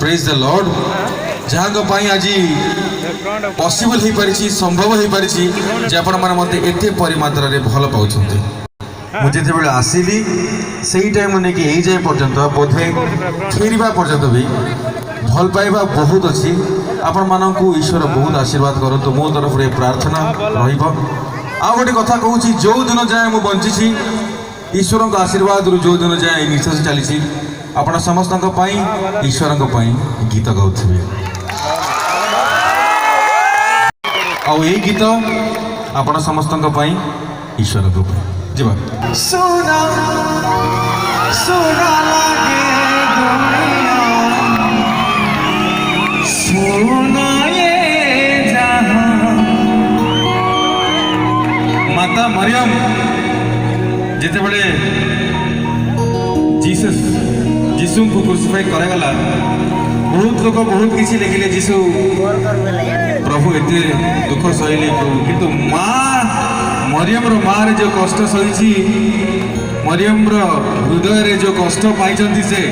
praise the Lord जहाँ आज possible हो पारी संभव हो पारी जे आपण मैंने मत एत परिमात्रा रे भल पाँच मुझे जो आसली से टाइम नहीं कि यही जाए पर्यंत बोधे फेरवा पर्यंत भी भल पाइबा बहुत अच्छी आपण मानक ईश्वर बहुत आशीर्वाद करतु मो तरफ प्रार्थना रहा गोटे कथा कहूँ जो दिन जाए मुझे बंची ईश्वर का आशीर्वाद जो दिन जाए निश्वास चली आपण समस्त ईश्वर गीत गाउथिबे आउ ये गीत आपण समस्त ईश्वर को जीवा सोना सोना लागे दुनिया सोना ये जहां माता मरियम जिते बड़े जीसस जीसु को क्रूसिफाई करागला बहुत लोग बहुत किसी लिखिले जीसु प्रभु एते दुख सहले प्रभु किंतु माँ मरियम रो माँ रे जो कष्ट सही मरियम रो हृदय रे जो कष्ट पाई से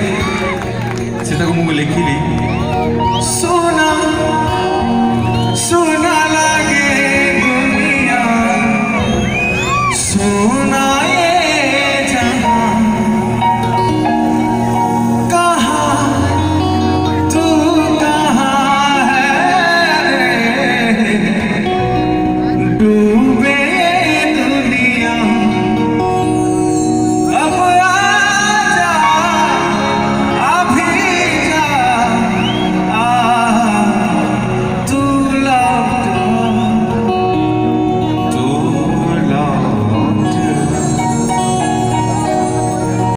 मुझे लिखिली सोना